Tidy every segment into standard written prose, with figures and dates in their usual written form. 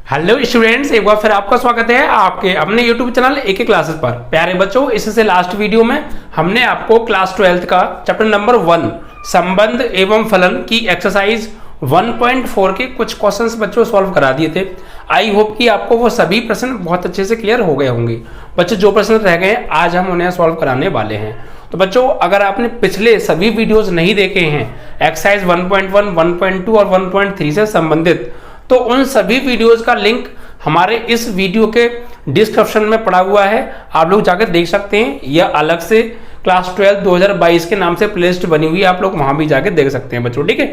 Hello students, एक बार फिर आपका स्वागत है आपके अपने यूट्यूब चैनल एक क्लासेस पर। प्यारे बच्चों, इससे लास्ट वीडियो में हमने आपको क्लास 12 का चैप्टर नंबर 1 संबंध एवं फलन की एक्सरसाइज 1.4 के कुछ क्वेश्चंस बच्चों सॉल्व करा दिए थे। आई होप कि आपको वो सभी प्रश्न बहुत अच्छे से क्लियर हो गए होंगे। बच्चों, जो प्रश्न रह गए हैं आज हम उन्हें सॉल्व कराने वाले हैं। तो बच्चों, अगर आपने पिछले सभी वीडियोज नहीं देखे हैं एक्सरसाइज 1.1, 1.2 और 1.3 से संबंधित, तो उन सभी वीडियोस का लिंक हमारे इस वीडियो के डिस्क्रिप्शन में पड़ा हुआ है, आप लोग जाकर देख सकते हैं। यह अलग से क्लास 12 2022 के नाम से प्लेलिस्ट बनी हुई है, आप लोग वहां भी जाकर देख सकते हैं बच्चों। ठीक है,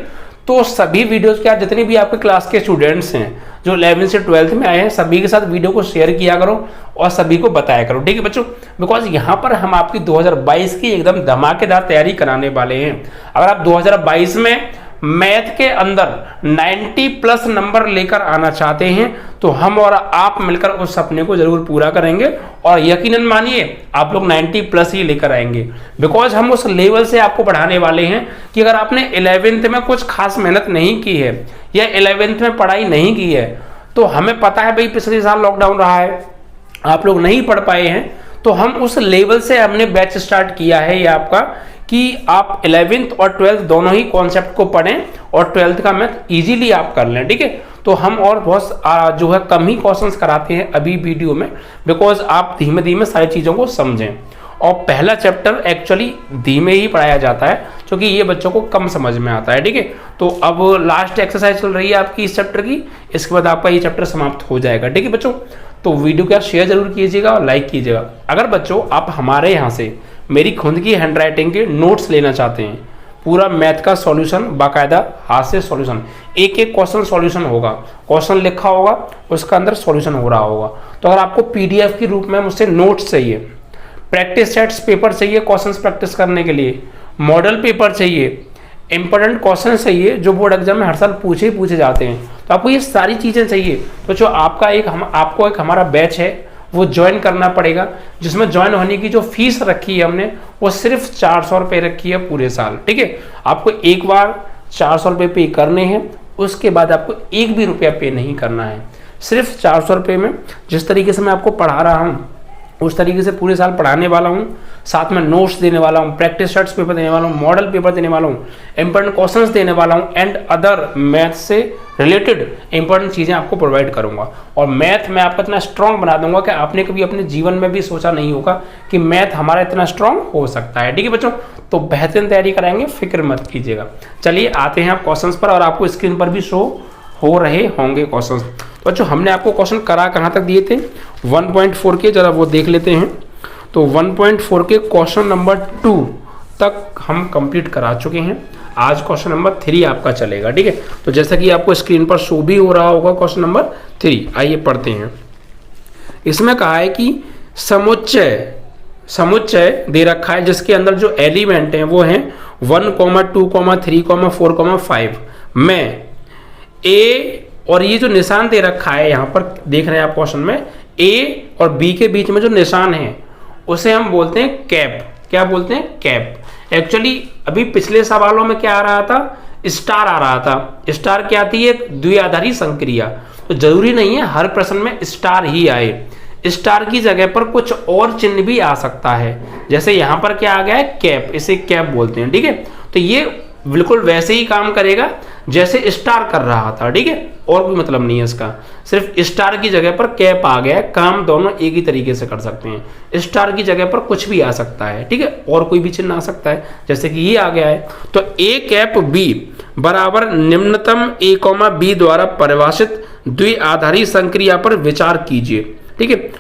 तो सभी वीडियोस के जितने भी आपके क्लास के स्टूडेंट्स हैं जो 11 से 12th में आए हैं, सभी के साथ वीडियो को शेयर किया करो और सभी को बताया करो। ठीक है बच्चों, बिकॉज यहाँ पर हम आपकी 2022 की एकदम धमाकेदार तैयारी कराने वाले हैं। अगर आप 2022 में मैथ के अंदर 90 प्लस नंबर लेकर आना चाहते हैं तो हम और आप मिलकर उस सपने को जरूर पूरा करेंगे और यकीनन मानिए आप लोग 90 प्लस ही लेकर आएंगे। बिकॉज हम उस लेवल से आपको पढ़ाने वाले हैं कि अगर आपने 11th में कुछ खास मेहनत नहीं की है या 11th में पढ़ाई नहीं की है, तो हमें पता है भाई पिछले साल लॉकडाउन रहा है, आप लोग नहीं पढ़ पाए हैं, तो हम उस लेवल से हमने बैच स्टार्ट किया है ये आपका कि आप 11th और 12th दोनों ही कॉन्सेप्ट को पढ़ें और 12th का मैथ इजीली आप कर लें। ठीक है, तो हम और बहुत जो है कम ही क्वेश्चंस कराते हैं अभी वीडियो में, बिकॉज आप धीमे धीमे सारी चीज़ों को समझें। और पहला चैप्टर एक्चुअली धीमे ही पढ़ाया जाता है क्योंकि ये बच्चों को कम समझ में आता है। ठीक है, तो अब लास्ट एक्सरसाइज चल रही है आपकी इस चैप्टर की, इसके बाद आपका ये चैप्टर समाप्त हो जाएगा। ठीक है बच्चों, तो वीडियो को शेयर जरूर कीजिएगा और लाइक कीजिएगा। अगर बच्चों आप हमारे यहाँ से मेरी खुद की हैंडराइटिंग के नोट्स लेना चाहते हैं, पूरा मैथ का सॉल्यूशन बाकायदा हाथ से सॉल्यूशन, एक एक क्वेश्चन सॉल्यूशन होगा, क्वेश्चन लिखा होगा उसका अंदर सॉल्यूशन हो रहा होगा। तो अगर आपको पीडीएफ के रूप में मुझसे नोट्स चाहिए, प्रैक्टिस सेट्स पेपर चाहिए क्वेश्चंस प्रैक्टिस करने के लिए, मॉडल पेपर चाहिए, इंपॉर्टेंट क्वेश्चन चाहिए जो बोर्ड एग्जाम में हर साल पूछे जाते हैं, तो आपको ये सारी चीज़ें चाहिए, तो जो आपको एक हमारा बैच है वो ज्वाइन करना पड़ेगा, जिसमें ज्वाइन होने की जो फीस रखी है हमने वो सिर्फ 400 रुपये रखी है पूरे साल। ठीक है, आपको एक बार 400 रुपये पे करने हैं, उसके बाद आपको एक भी रुपया पे नहीं करना है। सिर्फ 400 रुपये में जिस तरीके से मैं आपको पढ़ा रहा हूँ उस तरीके से पूरे साल पढ़ाने वाला हूँ, साथ में नोट्स देने वाला हूँ, प्रैक्टिस सेट्स पेपर देने वाला हूँ, मॉडल पेपर देने वाला हूँ, इंपॉर्टेंट क्वेश्चंस देने वाला हूँ एंड अदर मैथ से रिलेटेड इंपॉर्टेंट चीज़ें आपको प्रोवाइड करूँगा। और मैथ में आपको इतना स्ट्रॉन्ग बना दूंगा कि आपने कभी अपने जीवन में भी सोचा नहीं होगा कि मैथ हमारा इतना स्ट्रॉन्ग हो सकता है। ठीक है बच्चों, तो बेहतरीन तैयारी कराएंगे, फिक्र मत कीजिएगा। चलिए आते हैं आप क्वेश्चन पर, और आपको स्क्रीन पर भी शो हो रहे होंगे क्वेश्चन। तो बच्चों हमने आपको क्वेश्चन कहाँ तक दिए थे 1.4 के, जरा वो देख लेते हैं। तो 1.4 के क्वेश्चन नंबर 2 तक हम कंप्लीट करा चुके हैं। आज क्वेश्चन नंबर 3 आपका चलेगा। ठीक है, तो जैसा कि आपको स्क्रीन पर शो भी हो रहा होगा क्वेश्चन नंबर 3, आइए पढ़ते हैं। इसमें कहा है कि समुच्चय दे रखा है जिसके अंदर जो एलिमेंट हैं वो हैं 1, 2, 3, 4, 5 में ए, और ये जो निशान दे रखा है यहाँ पर देख रहे हैं आप क्वेश्चन में, ए और बी के बीच में जो निशान है उसे हम बोलते हैं कैप। क्या बोलते हैं? कैप। एक्चुअली अभी पिछले सवालों में क्या आ रहा था? स्टार आ रहा था। स्टार क्या थी? एक द्विआधारी संक्रिया। तो जरूरी नहीं है हर प्रश्न में स्टार ही आए, स्टार की जगह पर कुछ और चिन्ह भी आ सकता है। जैसे यहाँ पर क्या आ गया है? कैप, इसे कैप बोलते हैं। ठीक है, तो ये बिल्कुल वैसे ही काम करेगा जैसे स्टार कर रहा था। ठीक है, और कोई मतलब नहीं है इसका, सिर्फ स्टार की जगह पर कैप आ गया है। काम दोनों एक ही तरीके से कर सकते हैं, स्टार की जगह पर कुछ भी आ सकता है। ठीक है, और कोई भी चिन्ह आ सकता है, जैसे कि ये आ गया है। तो ए कैप बी बराबर निम्नतम ए कॉमा बी द्वारा परिभाषित द्विआधारी संक्रिया पर विचार कीजिए। ठीक है,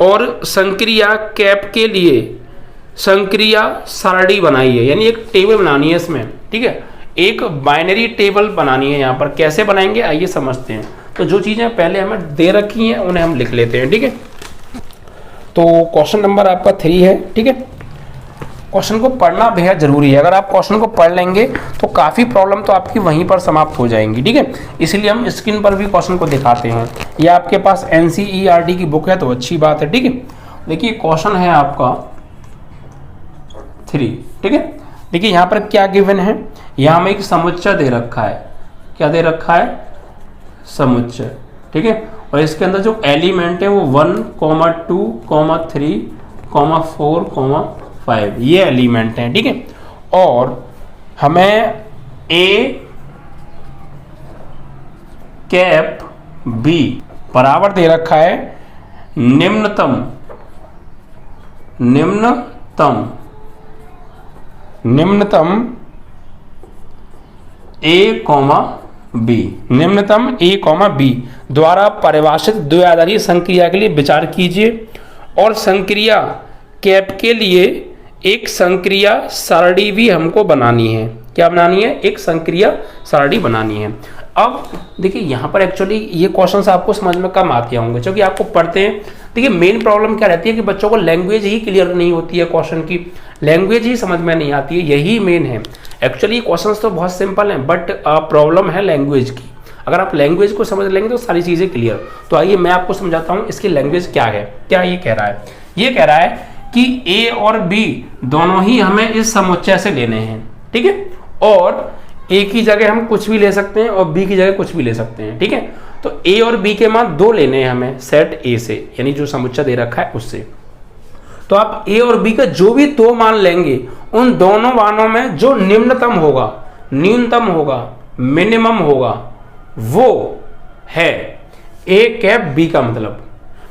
और संक्रिया कैप के लिए संक्रिया सारणी बनाई है, यानी एक टेबल बनानी है इसमें। ठीक है, एक बाइनरी टेबल बनानी है। यहाँ पर कैसे बनाएंगे आइए समझते हैं। तो जो चीजें पहले हमें दे रखी हैं उन्हें हम लिख लेते हैं। ठीक है, तो क्वेश्चन नंबर आपका 3 है। ठीक है, क्वेश्चन को पढ़ना बेहद जरूरी है। अगर आप क्वेश्चन को पढ़ लेंगे तो काफी प्रॉब्लम तो आपकी वहीं पर समाप्त हो जाएंगी। ठीक है, इसलिए हम स्क्रीन पर भी क्वेश्चन को दिखाते हैं। ये आपके पास NCERT की बुक है तो अच्छी बात है। ठीक है, देखिए क्वेश्चन है आपका 3। ठीक है, देखिए यहाँ पर क्या गिवन है, यहाँ में एक समुच्चय दे रखा है। क्या दे रखा है? समुच्चय। ठीक है, और इसके अंदर जो एलिमेंट है वो 1, 2, 3, 4, 5 ये एलिमेंट हैं, ठीक है। और हमें ए कैप बी बराबर दे रखा है निम्नतम ए कॉमा बी, निम्नतम ए कॉमा बी द्वारा परिभाषित द्विआधारी संक्रिया के लिए विचार कीजिए और संक्रिया कैप के लिए एक संक्रिया सारणी भी हमको बनानी है। क्या बनानी है? एक संक्रिया सारणी बनानी है। अब देखिए यहाँ पर एक्चुअली ये क्वेश्चंस आपको समझ में कम आते होंगे क्योंकि आपको पढ़ते हैं। देखिए मेन प्रॉब्लम क्या रहती है कि बच्चों को लैंग्वेज ही क्लियर नहीं होती है, क्वेश्चन की लैंग्वेज ही समझ में नहीं आती है, यही मेन है। एक्चुअली क्वेश्चंस तो बहुत सिंपल हैं बट प्रॉब्लम है लैंग्वेज की। अगर आप लैंग्वेज को समझ लेंगे तो सारी चीज़ें क्लियर। तो आइए मैं आपको समझाता हूँ इसकी लैंग्वेज क्या है। क्या ये कह रहा है? ये कह रहा है कि ए और बी दोनों ही हमें इस समुच्चय से लेने हैं, ठीक है। और ए की जगह हम कुछ भी ले सकते हैं और बी की जगह कुछ भी ले सकते हैं, ठीक है। तो ए और बी के मान 2 लेने हैं हमें सेट ए से, यानी जो समुच्चय दे रखा है उससे। तो आप ए और बी का जो भी 2 मान लेंगे उन दोनों मानों में जो न्यूनतम होगा, मिनिमम होगा, वो है ए कैप बी का मतलब।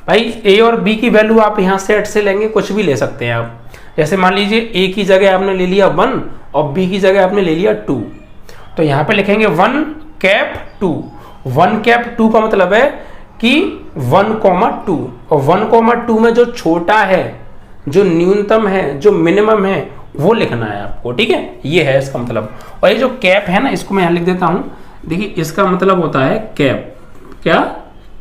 भाई ए और बी की वैल्यू आप यहाँ सेट से लेंगे, कुछ भी ले सकते हैं आप। जैसे मान लीजिए ए की जगह आपने ले लिया 1 और बी की जगह आपने ले लिया 2, तो यहाँ पे लिखेंगे 1 कैप 2। 1 कैप 2 का मतलब है कि 1,2 और 1,2 में जो छोटा है, जो न्यूनतम है, जो मिनिमम है वो लिखना है आपको, ठीक है। ये है इसका मतलब। और ये जो कैप है ना, इसको मैं यहाँ लिख देता हूँ। देखिए इसका मतलब होता है कैप। क्या?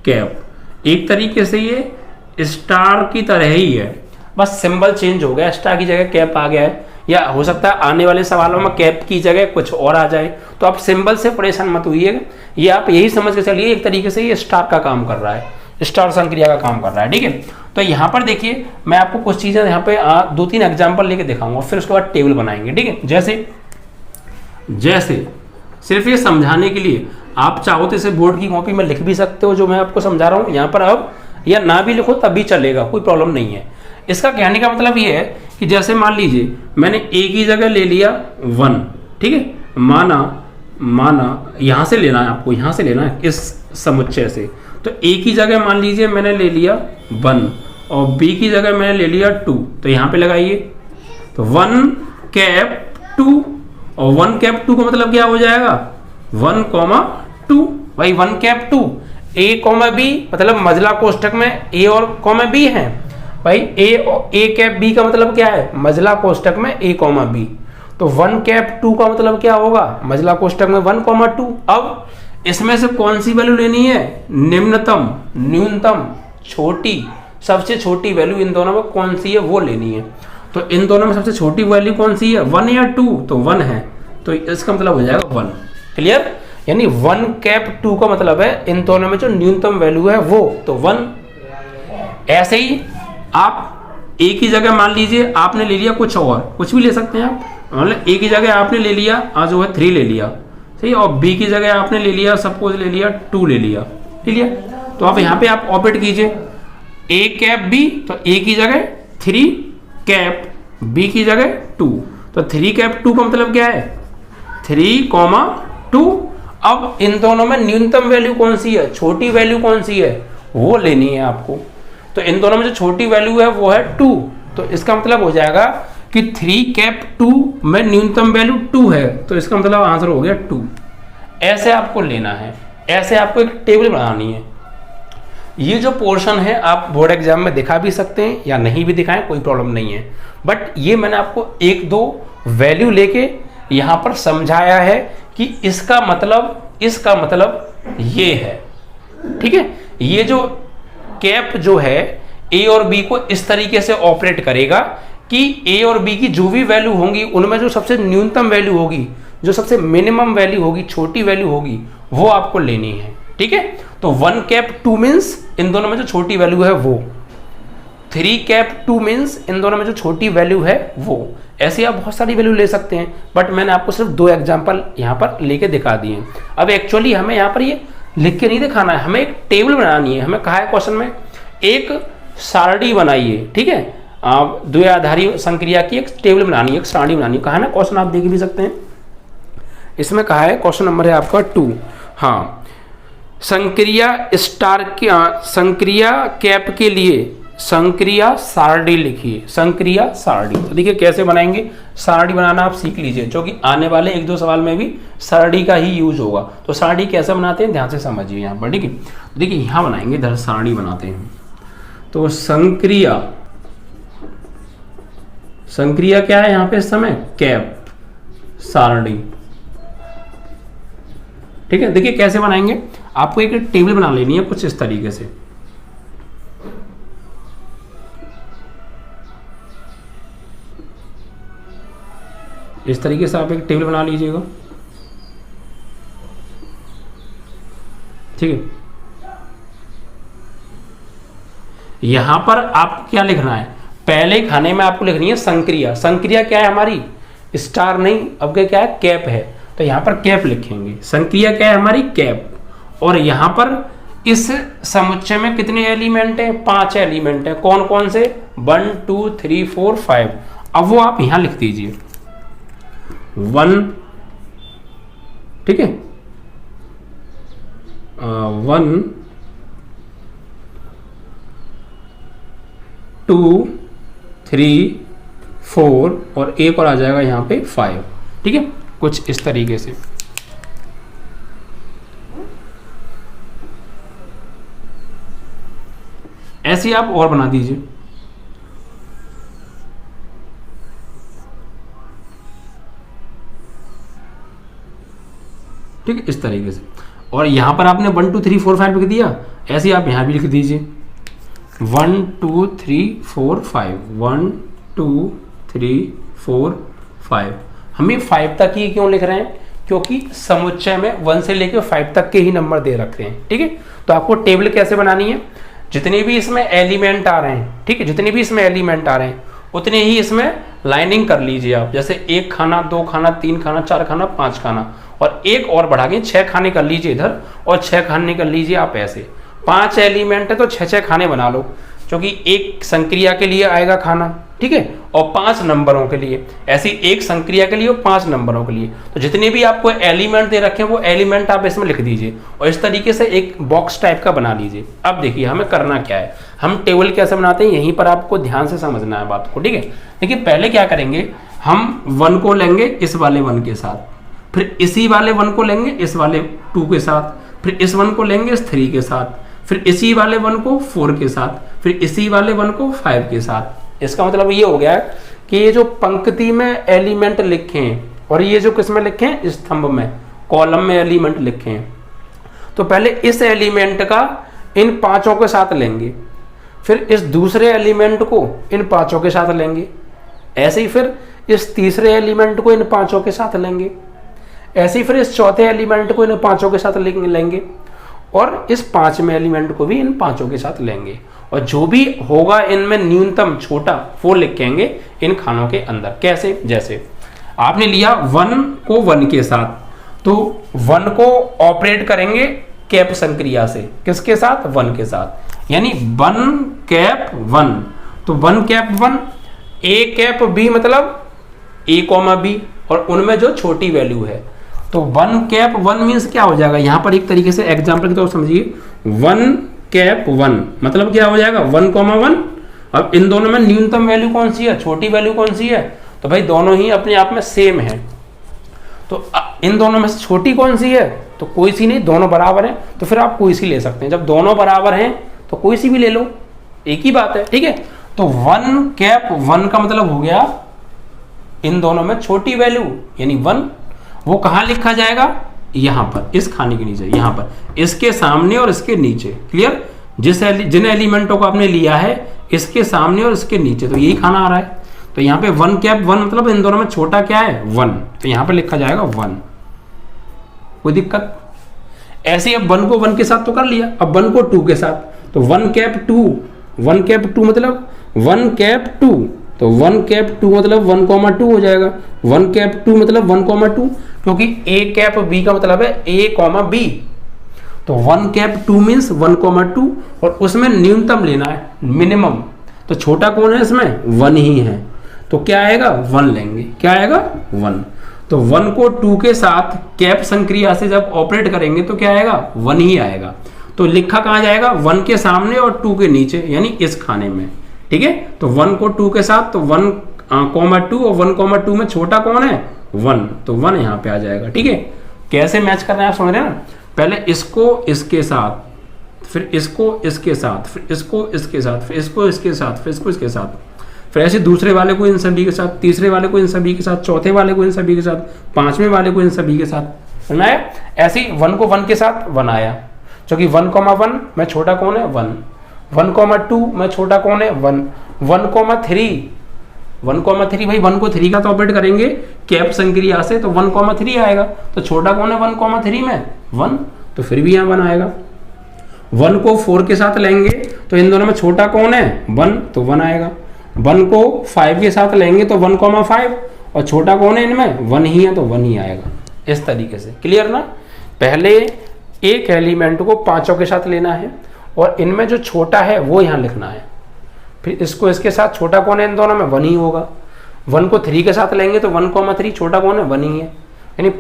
कैप। एक तरीके से ये स्टार की तरह ही है, बस सिंबल चेंज हो गया, स्टार की जगह कैप आ गया है। या हो सकता है आने वाले सवालों में कैप की जगह कुछ और आ जाए, तो आप सिंबल से परेशान मत होइएगा। ये आप यही समझ के चलिए एक तरीके से ये स्टार का काम कर रहा है, स्टार संक्रिया का काम कर रहा है, ठीक है। तो यहाँ पर देखिए मैं आपको कुछ चीज़ें यहाँ पे 2-3 एग्जाम्पल लेके दिखाऊंगा, फिर उसके बाद टेबल बनाएंगे, ठीक है। जैसे सिर्फ ये समझाने के लिए आप चाहो तो इसे बोर्ड की कॉपी में लिख भी सकते हो जो मैं आपको समझा रहा हूँ यहाँ पर अब, या ना भी लिखो तब भी चलेगा, कोई प्रॉब्लम नहीं है। इसका कहने का मतलब ये है कि जैसे मान लीजिए मैंने ए की जगह ले लिया 1, ठीक है। माना यहाँ से लेना है आपको, यहाँ से लेना है इस समुच्चय से। तो ए की जगह मान लीजिए मैंने ले लिया 1 और बी की जगह मैंने ले लिया 2, तो यहाँ पे लगाइए। तो 1 कैप 2 और 1 कैप 2 का मतलब क्या हो जाएगा? 1,2। भाई 1 कैप 2 ए कॉमा बी मतलब मझला कोष्ठक में ए और कॉमा बी है। भाई ए कैप बी का मतलब क्या है? मझला कोष्ठक में ए कॉमा बी। तो 1 कैप 2 का मतलब क्या होगा? मझला कोष्ठक में 1,2। अब इसमें से कौन सी वैल्यू लेनी है? निम्नतम, न्यूनतम, छोटी, सबसे छोटी वैल्यू इन दोनों में कौन सी है वो लेनी है। तो इन दोनों में सबसे छोटी वैल्यू कौन सी है? 1 या 2? तो 1 है, तो इसका मतलब हो जाएगा 1। क्लियर? यानी 1 कैप 2 का मतलब है इन दोनों में जो न्यूनतम वैल्यू है वो, तो 1। ऐसे ही आप ए की जगह मान लीजिए आपने ले लिया कुछ और, कुछ भी ले सकते हैं आप। मतलब ए की जगह आपने ले लिया जो है 3 ले लिया, सही। और बी की जगह आपने ले लिया सपोज ले लिया 2 ले लिया, ठीक है। तो आप यहाँ पे आप ऑपरेट कीजिए ए कैप बी, तो ए की जगह 3 कैप बी की जगह 2। तो 3 कैप 2 का मतलब क्या है? 3,2। अब इन दोनों में न्यूनतम वैल्यू कौन सी है, छोटी वैल्यू कौन सी है वो लेनी है आपको। तो इन दोनों में जो छोटी वैल्यू है वो है 2। तो इसका मतलब हो जाएगा कि 3 कैप 2 में न्यूनतम वैल्यू 2 है, तो इसका मतलब आंसर हो गया 2। ऐसे आपको लेना है, ऐसे आपको एक टेबल बनानी है। ये जो पोर्शन है आप बोर्ड एग्जाम में दिखा भी सकते हैं या नहीं भी दिखाएं, कोई प्रॉब्लम नहीं है। बट ये मैंने आपको 1-2 वैल्यू लेके यहाँ पर समझाया है कि इसका मतलब ये है, ठीक है। ये जो कैप जो है ए और बी को इस तरीके से ऑपरेट करेगा कि ए और बी की जो भी वैल्यू होंगी उनमें जो सबसे न्यूनतम वैल्यू होगी, जो सबसे मिनिमम वैल्यू होगी, छोटी वैल्यू होगी, वो आपको लेनी है, ठीक है। तो 1 कैप 2 मीन्स इन दोनों में जो छोटी वैल्यू है वो, 3 कैप 2 मीन्स इन दोनों में जो छोटी वैल्यू है वो। ऐसे आप बहुत सारी वैल्यू ले सकते हैं, बट मैंने आपको सिर्फ 2 एग्जाम्पल यहाँ पर लेके दिखा दिए। अब एक्चुअली हमें यहाँ पर ये लिख के नहीं दिखाना है, हमें एक टेबल बनानी है। हमें कहा है क्वेश्चन में एक सारणी बनाइए, ठीक है, आप द्विआधारी संक्रिया की एक टेबल बनानी है, एक सारणी बनानी है। कहा है ना क्वेश्चन, आप देख भी सकते हैं। इसमें कहा है क्वेश्चन नंबर है आपका 2। हाँ, संक्रिया स्टार की संक्रिया कैप के लिए संक्रिया सारणी लिखिए, संक्रिया सारणी। तो देखिए कैसे बनाएंगे, सारणी बनाना आप सीख लीजिए, क्योंकि आने वाले 1-2 सवाल में भी सारणी का ही यूज होगा। तो सारणी कैसे बनाते हैं ध्यान से समझिए यहाँ पर, ठीक है। देखिए यहाँ बनाएंगे, इधर सारणी बनाते हैं। तो संक्रिया, संक्रिया क्या है यहाँ पे इस समय, कैप सारणी, ठीक है। देखिए कैसे बनाएंगे, आपको एक टेबल बना लेनी है कुछ इस तरीके से। इस तरीके से आप एक टेबल बना लीजिएगा, ठीक है। यहां पर आपको क्या लिखना है, पहले खाने में आपको लिखनी है संक्रिया। संक्रिया क्या है हमारी, स्टार नहीं, अब क्या है, कैप है। तो यहां पर कैप लिखेंगे। संक्रिया क्या है हमारी, कैप। और यहां पर इस समुच्चय में कितने एलिमेंट हैं, 5 एलिमेंट हैं। कौन कौन से, 1 2 3 4 5। अब वो आप यहां लिख दीजिए 1, ठीक है, 1 2 3 4 और एक और आ जाएगा यहाँ पे 5, ठीक है, कुछ इस तरीके से। ऐसे आप और बना दीजिए, ठीक है, इस तरीके से। और यहां पर आपने 1 2 3 4 5 लिख दिया, ऐसे आप यहां भी लिख दीजिए 1 2 3 4 5, 1 2 3 4 5। हम ये 5 तक ही क्यों लिख रहे हैं, क्योंकि समुच्चय में 1 से लेकर 5 तक के ही नंबर दे रखते हैं, ठीक है। तो आपको टेबल कैसे बनानी है, जितने भी इसमें एलिमेंट आ रहे हैं, ठीक है, जितने भी इसमें एलिमेंट आ रहे हैं उतने ही इसमें लाइनिंग कर लीजिए आप। जैसे 1 खाना, 2 खाना, 3 खाना, 4 खाना, 5 खाना, और एक और बढ़ा के 6 खाने कर लीजिए इधर, और 6 खाने कर लीजिए आप ऐसे। 5 एलिमेंट है तो 6-6 खाने बना लो, क्योंकि एक संक्रिया के लिए आएगा खाना, ठीक है, और 5 नंबरों के लिए। ऐसी एक संक्रिया के लिए और 5 नंबरों के लिए। तो जितने भी आपको एलिमेंट दे रखे हैं वो एलिमेंट आप इसमें लिख दीजिए, और इस तरीके से एक बॉक्स टाइप का बना लीजिए। अब देखिए हमें करना क्या है, हम टेबल कैसे बनाते हैं यहीं पर आपको ध्यान से समझना है बात को, ठीक है। देखिए पहले क्या करेंगे, हम 1 को लेंगे इस वाले 1 के साथ, फिर इसी वाले 1 को लेंगे इस वाले 2 के साथ, फिर इस 1 को लेंगे इस 3 के साथ, फिर इसी वाले 1 को 4 के साथ, फिर इसी वाले 1 को 5 के साथ। इसका मतलब ये हो गया कि ये जो पंक्ति में एलिमेंट लिखे हैं और ये जो किस में लिखे हैं, स्तंभ में, कॉलम में एलिमेंट लिखे हैं, तो पहले इस एलिमेंट का इन 5 के साथ लेंगे, फिर इस दूसरे एलिमेंट को इन 5 के साथ लेंगे, ऐसे ही फिर इस तीसरे एलिमेंट को इन 5 के साथ लेंगे, ऐसे ही फिर इस चौथे एलिमेंट को इन 5 के साथ लेंगे, और इस 5वें एलिमेंट को भी इन 5 के साथ लेंगे, और जो भी होगा इनमें न्यूनतम छोटा वो लिखेंगे इन खानों के अंदर। कैसे, जैसे आपने लिया 1 को 1 के साथ, तो 1 को ऑपरेट करेंगे कैप संक्रिया से, किसके साथ, 1 के साथ, यानी 1 कैप 1, तो 1 कैप 1, ए कैप बी मतलब ए कॉमा बी, और उनमें जो छोटी वैल्यू है, तो 1 कैप 1 मीन्स क्या हो जाएगा, यहां पर एक तरीके से एग्जांपल की तरह समझिए, 1 कैप 1 मतलब क्या हो जाएगा, 1,1। अब इन दोनों में न्यूनतम वैल्यू कौन सी है, छोटी वैल्यू कौन सी है, तो भाई दोनों ही अपने आप में सेम है, तो इन दोनों में से छोटी कौन सी है, तो कोई सी नहीं, दोनों बराबर हैं, तो फिर आप कोई सी ले सकते हैं। जब दोनों बराबर हैं तो कोई सी भी ले लो, एक ही बात है, ठीक है। तो 1 कैप 1 का मतलब हो गया इन दोनों में छोटी वैल्यू यानी 1, वो कहां लिखा जाएगा, यहां पर, इस खाने के नीचे, यहां पर, इसके सामने और इसके नीचे। क्लियर, जिन एलिमेंटों को आपने लिया है इसके सामने और इसके नीचे, तो यही खाना आ रहा है। तो यहाँ पे 1 कैप 1 मतलब इन दोनों में छोटा क्या है, 1, तो यहाँ पे लिखा जाएगा 1, कोई दिक्कत। ऐसे अब 1 को 1 के साथ तो कर लिया, अब 1 को 2 के साथ, तो 1 कैप 2, 1 कैप 2 मतलब 1 कैप 2, तो 1 कैप 2 मतलब 1,2 हो जाएगा, 1 कैप 2 मतलब 1,2, क्योंकि ए कैप बी का मतलब है ए कॉमा बी, तो 1 कैप 2 मीन्स 1,2 और उसमें न्यूनतम लेना है मिनिमम। तो छोटा कौन है इसमें 1 ही है, तो क्या आएगा 1 लेंगे। क्या आएगा 1। तो 1 को 2 के साथ कैप संक्रिया से जब ऑपरेट करेंगे तो क्या आएगा 1 ही आएगा। तो लिखा कहाँ जाएगा 1 के सामने और 2 के नीचे, यानी इस खाने में। ठीक है, तो 1 को 2 के साथ, तो 1,2 और 1,2 में छोटा कौन है 1, तो 1 यहाँ पे आ जाएगा। ठीक है, कैसे मैच करना है आप समझ रहे हैं ना। पहले इसको इसके साथ, फिर इसको इसके साथ, फिर इसको इसके साथ, फिर इसको इसके साथ, फिर इसको इसके साथ, फिर ऐसे दूसरे वाले को इन सभी के साथ, तीसरे वाले को इन सभी के साथ, चौथे वाले को इन सभी के साथ, पांचवें वाले को इन सभी के साथ बनाया। ऐसे ही 1 को 1 के साथ बनाया, क्योंकि 1,1 में छोटा कौन है 1, 1,2 में छोटा कौन है 1, 1,3 भाई 1 को 3 का तो ऑपरेट करेंगे कैप संक्रिया से, तो 1,3 आएगा। तो छोटा कौन है 1,3 में 1, तो फिर भी यहाँ 1 आएगा। 1 को 4 के साथ लेंगे तो इन दोनों में छोटा कौन है 1, तो 1 आएगा। 1 को 5 के साथ लेंगे तो 1,5 और छोटा कौन है इनमें 1 ही है, तो 1 ही आएगा। इस तरीके से क्लियर ना। पहले एक एलिमेंट को पांचों के साथ लेना है और इनमें जो छोटा है वो यहाँ लिखना है, फिर इसको इसके साथ, छोटा कौन है इन दोनों में 1 ही होगा। 1 को 3 के साथ लेंगे तो 1,3 छोटा कौन है 1 ही है, यानी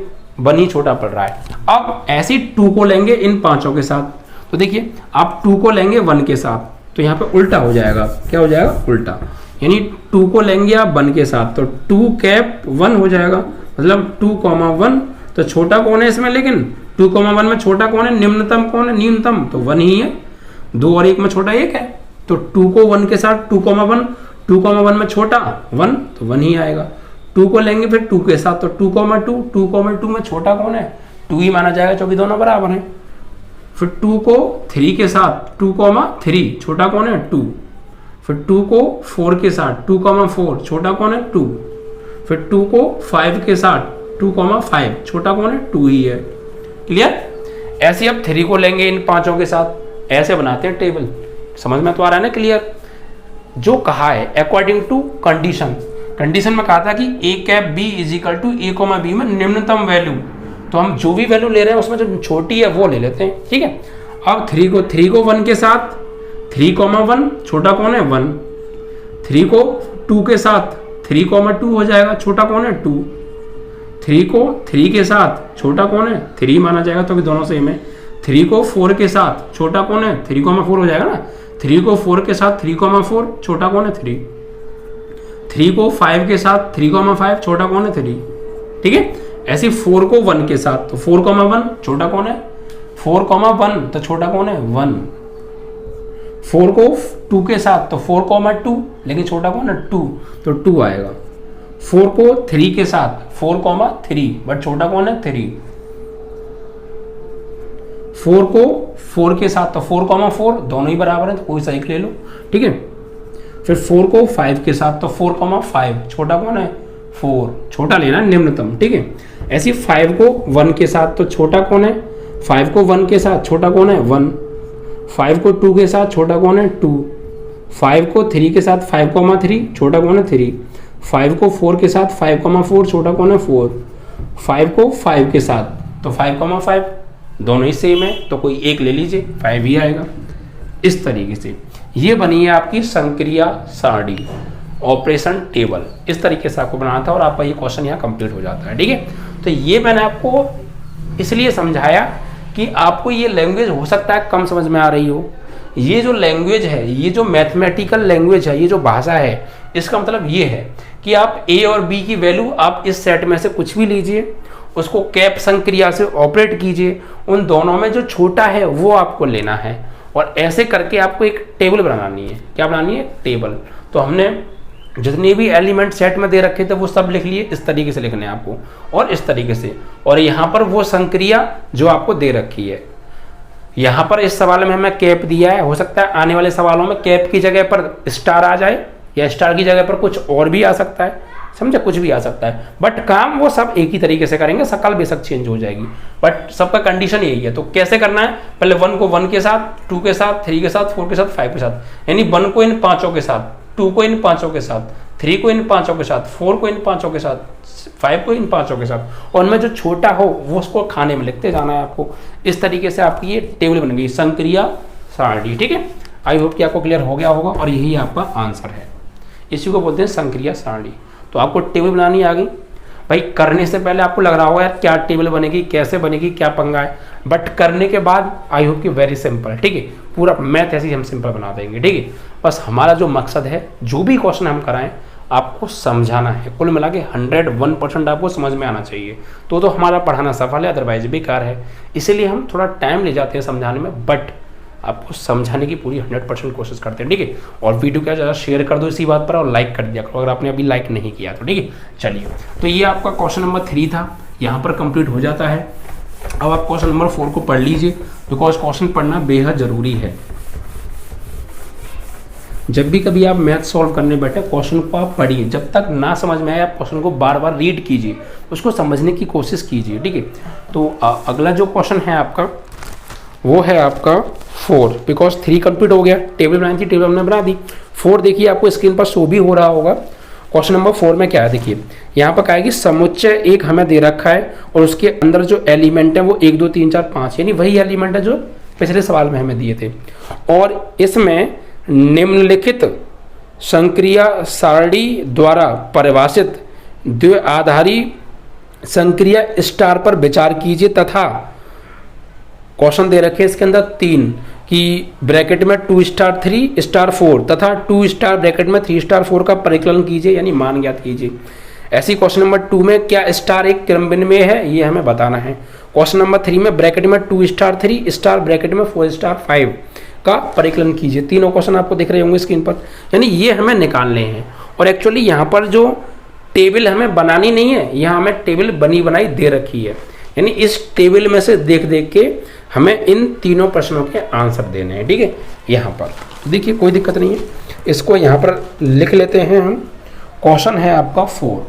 1 ही छोटा पड़ रहा है। अब ऐसे 2 को लेंगे इन पांचों के साथ, तो देखिए आप 2 को लेंगे 1 के साथ तो यहाँ पे उल्टा हो जाएगा। क्या हो जाएगा उल्टा, यानी 2 को लेंगे आप 1 के साथ तो 2 कैप 1 हो जाएगा, मतलब 2,1। तो छोटा कौन है इसमें, लेकिन 2,1 में छोटा कौन है, निम्नतम कौन है, न्यूनतम, तो 1 ही है। 2 और 1 में छोटा 1 है, तो 2 को 1 के साथ 2,1, 2,1 में छोटा 1, तो 1 ही आएगा। 2 को लेंगे फिर 2 के साथ तो 2,2, 2,2 में छोटा कौन है 2 ही माना जाएगा, क्योंकि दोनों बराबर हैं। फिर 2 को 3 के साथ 2,3 छोटा कौन है 2, फिर 2 को 4 के साथ 2,4 छोटा कौन है 2, फिर 2 को 5 के साथ 2,5 छोटा कौन है 2 ही है। क्लियर। ऐसे अब 3 को लेंगे इन पांचों के साथ, ऐसे बनाते हैं टेबल। समझ में तो आ रहा है ना क्लियर। जो कहा है अकॉर्डिंग टू कंडीशन में कहा था कि a cap b is equal to a, b में निम्नतम वैल्यू, तो हम जो भी वैल्यू ले रहे हैं उसमें जो छोटी है वो ले लेते हैं। ठीक है, अब 3 को 1 के साथ 3,1 छोटा कौन है 1, 3 को 2 के साथ 3,2 हो जाएगा, छोटा कौन है 2, 3 को 3 के साथ छोटा कौन है 3 माना जाएगा, तो दोनों सेम है। 3 को 4 के साथ छोटा कौन है 3,4 हो जाएगा ना, 3 को 4 के साथ 3,4 छोटा कौन है 3, 3 को 5 के साथ 3,5 छोटा कौन है 3। ठीक है, ऐसे 4 को 1 के साथ तो 4,1 छोटा कौन है 4,1, तो छोटा कौन है 1। 4 को 2 के साथ तो 4,2, लेकिन छोटा कौन है 2, तो 2 आएगा। 4 को 3 के साथ 4,3 बट छोटा कौन है 3। 4 को 4 के साथ तो 4,4 दोनों ही बराबर है, तो कोई सा एक ले लो। ठीक है, फिर 4 को 5 के साथ तो 4,5 छोटा कौन है 4, छोटा लेना निम्नतम। ठीक है, ऐसे 5 को 1 के साथ तो छोटा कौन है, 5 को 1 के साथ छोटा कौन है 1, 5 को 2 के साथ छोटा कौन है 2, 5 को 3 के साथ 5,3 छोटा कौन है 3, 5 को 4 के साथ 5,4 छोटा कौन है 4, 5 को 5 के साथ तो 5,5 दोनों ही सेम है, तो कोई एक ले लीजिए 5 ही आएगा। इस तरीके से ये बनी है आपकी संक्रिया सारणी, ऑपरेशन टेबल। इस तरीके से आपको बनाना था और आपका ये क्वेश्चन यहाँ कंप्लीट हो जाता है। ठीक है, तो ये मैंने आपको इसलिए समझाया कि आपको ये लैंग्वेज हो सकता है कम समझ में आ रही हो। ये जो लैंग्वेज है, ये जो मैथमेटिकल लैंग्वेज है, ये जो भाषा है, इसका मतलब ये है कि आप a और b की वैल्यू आप इस सेट में से कुछ भी लीजिए, उसको कैप संक्रिया से ऑपरेट कीजिए, उन दोनों में जो छोटा है वो आपको लेना है और ऐसे करके आपको एक टेबल बनानी है। क्या बनानी है? टेबल। तो हमने जितने भी एलिमेंट सेट में दे रखे थे वो सब लिख लिए, इस तरीके से लिखने हैं आपको और इस तरीके से। और यहाँ पर वो संक्रिया जो आपको दे रखी है, यहाँ पर इस सवाल में हमें कैप दिया है, हो सकता है आने वाले सवालों में कैप की जगह पर स्टार आ जाए या स्टार की जगह पर कुछ और भी आ सकता है, समझे, कुछ भी आ सकता है, बट काम वो सब एक ही तरीके से करेंगे, सकल बेशक चेंज हो जाएगी, बट सबका कंडीशन यही है। तो कैसे करना है? पहले 1 को 1 के साथ, 2 के साथ, 3 के साथ, 4 के साथ, 5 के साथ, यानी 1 को इन पांचों के साथ, 2 को इन पांचों के साथ, 3 को इन पांचों के साथ, 4 को इन पांचों के साथ, 5 को इन पांचों के साथ, और उनमें जो छोटा हो वो उसको खाने में लिखते जाना है आपको। इस तरीके से आपकी ये टेबल बन गई संक्रिया सारणी। ठीक है, आई होप कि आपको क्लियर हो गया होगा और यही आपका आंसर है। इसी को बोलते हैं संक्रिया सारणी। तो आपको टेबल बनानी आ गई। भाई करने से पहले आपको लग रहा होगा यार क्या टेबल बनेगी, कैसे बनेगी, क्या पंगा है, बट करने के बाद आई होप कि वेरी सिंपल है। ठीक है, पूरा मैथ ऐसे ही हम सिंपल बना देंगे। ठीक है, बस हमारा जो मकसद है जो भी क्वेश्चन हम कराएं आपको समझाना है। कुल मिला के 101% आपको समझ में आना चाहिए, तो हमारा पढ़ाना सफल है, अदरवाइज बेकार है। इसीलिए हम थोड़ा टाइम ले जाते हैं समझाने में, बट आपको समझाने की पूरी 100% कोशिश करते हैं। ठीक है, और वीडियो क्या ज़्यादा शेयर कर दो इसी बात पर, और लाइक कर दिया करो अगर आपने अभी लाइक नहीं किया तो। ठीक है, चलिए, तो ये आपका क्वेश्चन नंबर 3 था, यहाँ पर कंप्लीट हो जाता है। अब आप क्वेश्चन नंबर 4 को पढ़ लीजिए, बिकॉज क्वेश्चन पढ़ना बेहद जरूरी है। जब भी कभी आप मैथ सॉल्व करने बैठे क्वेश्चन को आप पढ़िए, जब तक ना समझ में आए आप क्वेश्चन को बार बार रीड कीजिए, उसको समझने की कोशिश कीजिए। ठीक है, तो अगला जो क्वेश्चन है आपका वो है आपका 4, बिकॉज 3 कंप्लीट हो गया। टेबल बनाई थी, टेबल हमने बना दी। 4 देखिए आपको स्क्रीन पर शो भी हो रहा होगा। क्वेश्चन नंबर 4 में क्या है देखिए, यहाँ पर क्या है कि समुच्चय एक हमें दे रखा है और उसके अंदर जो एलिमेंट है वो 1 2 3 4 5 यानी वही एलिमेंट है जो पिछले सवाल में हमें दिए थे, और इसमें निम्नलिखित संक्रिया सारणी द्वारा परिभाषित द्विआधारी संक्रिया स्टार पर विचार कीजिए तथा क्वेश्चन दे रखे इसके अंदर 3 कि ब्रैकेट में 2 स्टार 3 स्टार 4 तथा 2 स्टार ब्रैकेट में 3 स्टार 4 का परिकलन कीजिए यानी मान ज्ञात कीजिए। ऐसी क्वेश्चन नंबर 2 में क्या स्टार एक क्रम विनिमय है ये हमें बताना है। क्वेश्चन नंबर 3 में ब्रैकेट में 2 स्टार 3 स्टार ब्रैकेट में 4 स्टार 5 का परिकलन कीजिए। तीनों क्वेश्चन आपको दिख रहे होंगे स्क्रीन पर, यानी ये हमें निकालने हैं। और एक्चुअली यहाँ पर जो टेबल हमें बनानी नहीं है, यहाँ हमें टेबल बनी बनाई दे रखी है, यानी इस टेबल में से देख देख के हमें इन तीनों प्रश्नों के आंसर देने हैं। ठीक है, यहाँ पर देखिए कोई दिक्कत नहीं है, इसको यहाँ पर लिख लेते हैं हम। क्वेश्चन है आपका 4।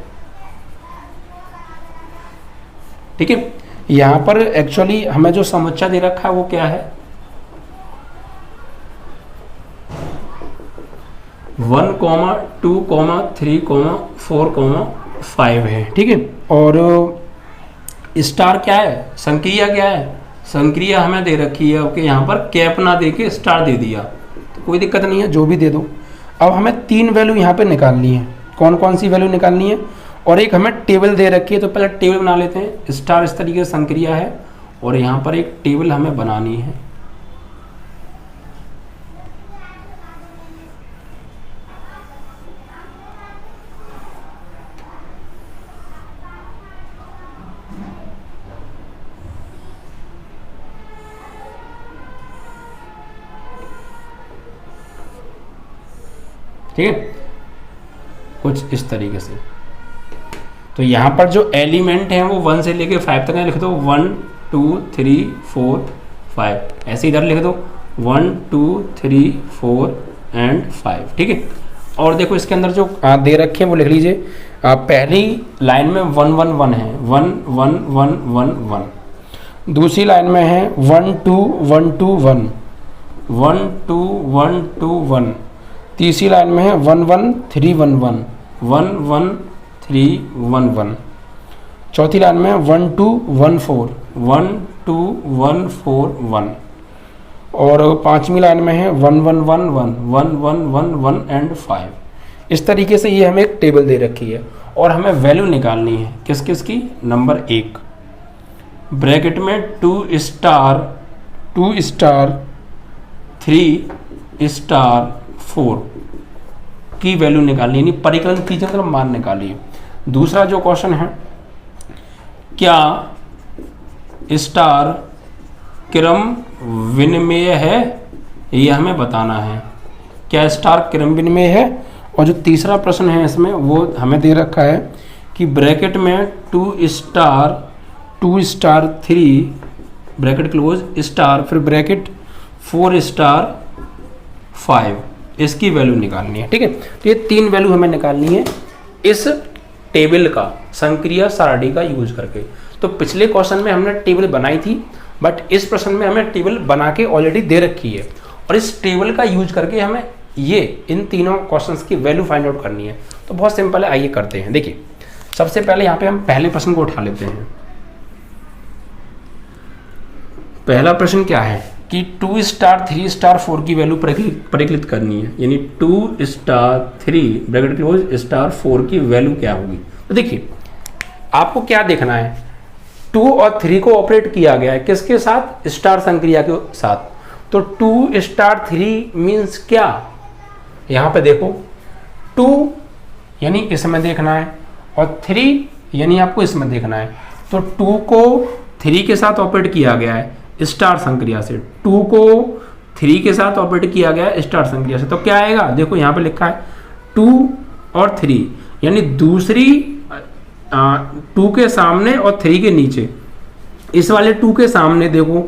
ठीक है, यहाँ पर एक्चुअली हमें जो समुच्चय दे रखा है वो क्या है, 1, 2, 3, 4, 5 है। ठीक है, और स्टार क्या है, संक्रिया क्या है, संक्रिया हमें दे रखी है। ओके, यहाँ पर कैप ना दे के स्टार दे दिया तो कोई दिक्कत नहीं है, जो भी दे दो। अब हमें 3 वैल्यू यहाँ पे निकालनी है। कौन कौन सी वैल्यू निकालनी है, और एक हमें टेबल दे रखी है, तो पहले टेबल बना लेते हैं। स्टार इस तरीके से संक्रिया है और यहाँ पर एक टेबल हमें बनानी है। ठीक है, कुछ इस तरीके से। तो यहाँ पर जो एलिमेंट हैं वो 1 से लेके 5 तक लिख दो, 1 2 3 4 5, ऐसे इधर लिख दो 1 2 3 4 एंड 5। ठीक है, और देखो इसके अंदर जो दे रखे हैं वो लिख लीजिए। पहली लाइन में 1 1 1 है, 1 1 1 1 1। दूसरी लाइन में है 1 2 1 2 1, 1 2 1 2 1। तीसरी लाइन में है 1 1 3 1 1, 1 1 3 1 1। चौथी लाइन में 1 2 1 4, 1 2 1 4 1। और पांचवी लाइन में है 1 1 1 1, 1 1 1 1 एंड 5। इस तरीके से ये हमें एक टेबल दे रखी है और हमें वैल्यू निकालनी है किस किस की। नंबर 1 ब्रैकेट में 2 स्टार 3 स्टार 4 की वैल्यू निकालनी, यानी परिकलन कीजिए मतलब मान निकालिए। दूसरा जो क्वेश्चन है, क्या स्टार क्रम विनिमय है, ये हमें बताना है। क्या स्टार क्रम विनिमय है। और जो तीसरा प्रश्न है इसमें वो हमें दे रखा है कि ब्रैकेट में 2 स्टार 3 ब्रैकेट क्लोज स्टार फिर ब्रैकेट 4 स्टार 5, इसकी वैल्यू निकालनी है। ठीक है, तो ये 3 वैल्यू हमें निकालनी है इस टेबल का, संक्रिया सारणी का यूज करके। तो पिछले क्वेश्चन में हमने टेबल बनाई थी, बट इस प्रश्न में हमें टेबल बना के ऑलरेडी दे रखी है और इस टेबल का यूज करके हमें ये इन तीनों क्वेश्चंस की वैल्यू फाइंड आउट करनी है। तो बहुत सिंपल है, आइए करते हैं। देखिए सबसे पहले यहाँ पे हम पहले प्रश्न को उठा लेते हैं। पहला प्रश्न क्या है कि 2 स्टार 3 स्टार 4 की वैल्यू परिकलित करनी है, यानी 2 स्टार 3 ब्रैकेट क्लोज स्टार 4 की वैल्यू क्या होगी। तो देखिए आपको क्या देखना है, 2 और 3 को ऑपरेट किया गया है किसके साथ, स्टार संक्रिया के साथ। तो 2 स्टार 3 मीन्स क्या, यहां पे देखो 2 यानी इसमें देखना है और 3 यानी आपको इसमें देखना है। तो 2 को 3 के साथ ऑपरेट किया गया है स्टार संक्रिया से, 2 को 3 के साथ ऑपरेट किया गया है स्टार संक्रिया से। तो क्या आएगा, देखो यहाँ पे लिखा है 2 और 3, यानी दूसरी 2 के सामने और 3 के नीचे, इस वाले 2 के सामने देखो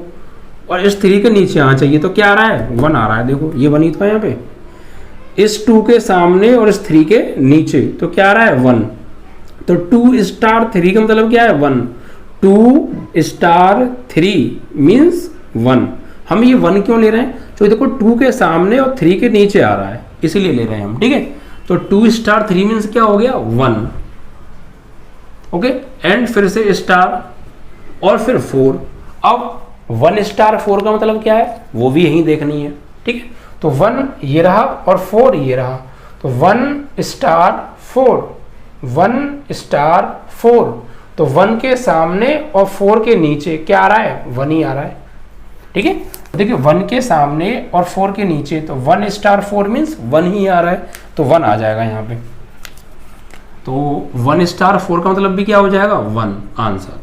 और इस 3 के नीचे आना चाहिए। तो क्या आ रहा है, 1 आ रहा है। देखो ये 1 ही था यहाँ पे, इस 2 के सामने और इस 3 के नीचे, तो क्या आ रहा है 1। तो 2 स्टार 3 का मतलब क्या है 1, 2 स्टार 3 मीन्स 1। हम ये 1 क्यों ले रहे हैं, तो देखो 2 के सामने और 3 के नीचे आ रहा है, इसीलिए ले रहे हैं हम, ठीक है। तो 2 स्टार 3 मीन्स क्या हो गया 1, ओके। एंड फिर से स्टार और फिर 4। अब 1 स्टार 4 का मतलब क्या है, वो भी यही देखनी है, ठीक है। तो 1 ये रहा और 4 ये रहा, तो 1 स्टार 4, 1 स्टार 4। तो 1 के सामने और 4 के नीचे क्या आ रहा है, 1 ही आ रहा है, ठीक है। देखिए 1 के सामने और 4 के नीचे, तो 1 स्टार 4 मीन्स 1 ही आ रहा है, तो 1 आ जाएगा यहाँ पे। तो 1 स्टार 4 का मतलब भी क्या हो जाएगा 1 आंसर,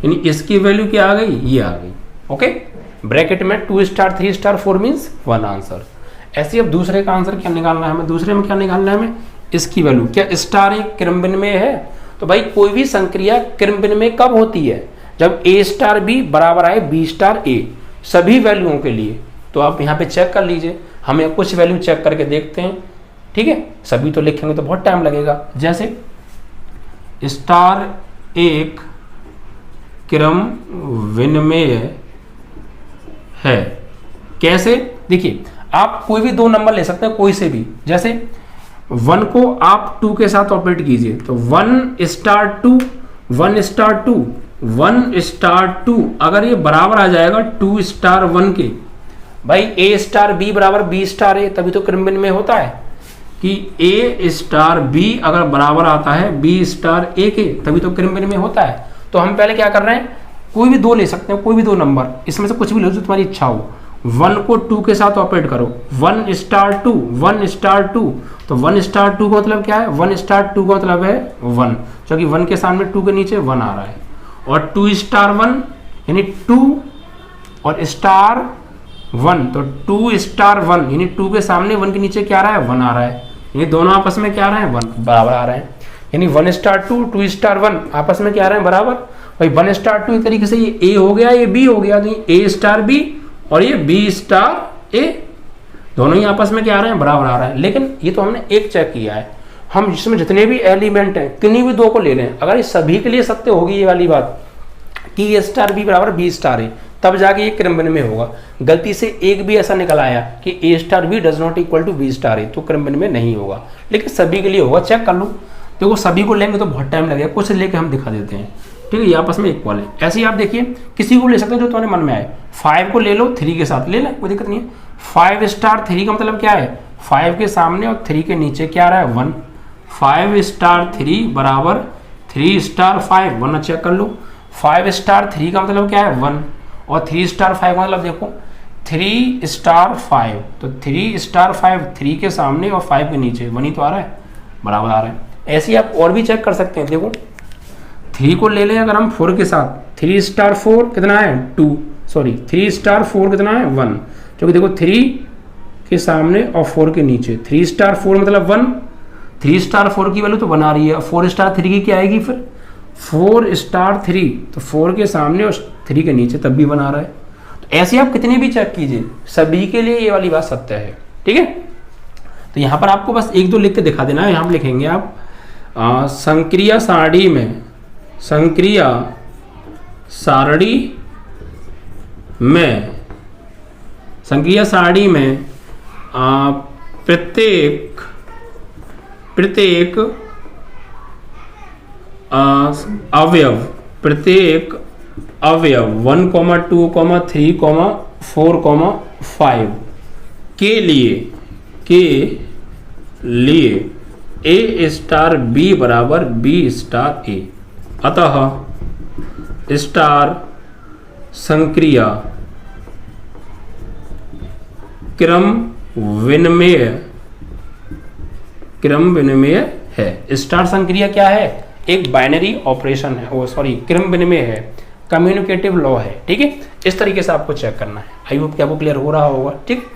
यानी इसकी वैल्यू क्या आ गई, ये आ गई, ओके। ब्रैकेट में 2 स्टार 3 स्टार 4 मीन्स 1 आंसर। ऐसे अब दूसरे का आंसर क्या निकालना है हमें, दूसरे में क्या निकालना है हमें, इसकी वैल्यू। क्या स्टार एक क्रमबिन में है, तो भाई कोई भी संक्रिया क्रमबिन में कब होती है, जब a स्टार b बराबर आए b स्टार a, सभी वैल्यूओं के लिए। तो आप यहाँ पे चेक कर लीजिए, हमें कुछ वैल्यू चेक करके देखते हैं, ठीक है। सभी तो लिखेंगे तो बहुत टाइम लगेगा। जैसे स्टार एक क्रम विनिमय है, कैसे, देखिए आप कोई भी 2 नंबर ले सकते हैं, कोई से भी। जैसे 1 को आप 2 के साथ ऑपरेट कीजिए, तो 1 स्टार 2, 1 स्टार 2, 1 स्टार 2, अगर ये बराबर आ जाएगा 2 स्टार 1 के, भाई a स्टार b बराबर b स्टार a, तभी तो क्रमबिन में होता है कि a स्टार b अगर बराबर आता है b स्टार a के, तभी तो क्रमबिन में होता है। तो हम पहले क्या कर रहे हैं, कोई भी 2 ले सकते हैं, कोई भी 2 नंबर, इसमें से कुछ भी लो जो तुम्हारी इच्छा हो। 1 को 2 के साथ ऑपरेट करो, 1 स्टार 2, 1 स्टार 2, तो 1 स्टार 2 का मतलब क्या है, 1 स्टार 2 का मतलब है 1, क्योंकि 1 के सामने 2 के नीचे 1 आ रहा है। और 2 स्टार 1 यानी 2 और स्टार 1, तो 2 स्टार 1 यानी 2 के सामने 1 के नीचे क्या आ रहा है, 1 आ रहा है, यानी दोनों आपस में क्या आ रहे हैं, 1 बराबर आ रहे हैं। यानी 1 स्टार 2, 2 स्टार 1 आपस में क्या आ रहे हैं, बराबर। भाई 1 स्टार 2 एक तरीके से ये a हो गया, ये b हो गया, तो ये a स्टार b और ये b स्टार a, दोनों ही आपस में क्या आ रहे हैं, बराबर आ रहा है। लेकिन ये तो हमने एक चेक किया है, हम जिसमें जितने भी एलिमेंट हैं किन्हीं भी 2 को ले लें, अगर ये सभी के लिए सत्य होगी ये वाली बात कि a स्टार b बराबर b स्टार a, तब जाके ये क्रमबिन में होगा। गलती से एक भी ऐसा निकल आया कि a star b does not equal to b star a, तो क्रमबिन में नहीं होगा, लेकिन सभी के लिए होगा। चेक कर लो, देखो सभी को लेंगे तो बहुत टाइम लगेगा, कुछ लेके हम दिखा देते हैं, ठीक है। ये आपस में इक्वल है। ऐसे ही आप देखिए किसी को ले सकते हैं जो तुम्हारे मन में आए, 5 को ले लो, 3 के साथ ले लें, कोई दिक्कत नहीं है। 5 स्टार 3 का मतलब क्या है, 5 के सामने और 3 के नीचे क्या आ रहा है, 1। 5 स्टार 3 बराबर 3 स्टार 5, वरना चेक कर लो। 5 स्टार 3 का मतलब क्या है 1, और 3 स्टार 5 का मतलब देखो 3 स्टार 5, तो 3 स्टार 5 3 के सामने और 5 के नीचे 1 ही तो आ रहा है, बराबर आ रहा है। ऐसे ही आप और भी चेक कर सकते हैं। देखो 3 को ले लें अगर हम 4 के साथ, 3 स्टार 4 कितना है 2, सॉरी 3 स्टार 4 कितना है 1, क्योंकि देखो 3 के सामने और 4 के नीचे, 3 स्टार 4 मतलब 1, 3 स्टार 4 की वैल्यू तो 1 आ रही है, 4 स्टार 3 की क्या आएगी फिर 4 स्टार 3, तो 4 के सामने और 3 के नीचे तब भी 1 आ रहा है। तो ऐसे आप कितने भी चेक कीजिए, सभी के लिए ये वाली बात सत्य है, ठीक है। तो यहाँ पर आपको बस 1-2 लिख के दिखा देना है। यहाँ पर लिखेंगे आप संक्रिया सारणी में, संक्रिया सारणी में, संक्रिया सारणी में प्रत्येक अवयव 1, 2, 3, 4, 5 के लिए A स्टार B बराबर B स्टार A, अतः स्टार संक्रिया क्रम विनिमय है। स्टार संक्रिया क्या है? एक बाइनरी ऑपरेशन है, क्रम विनिमय है, कम्युनिकेटिव लॉ है। ठीक है, इस तरीके से आपको चेक करना है। आई होप कि आपको क्लियर हो रहा होगा। ठीक,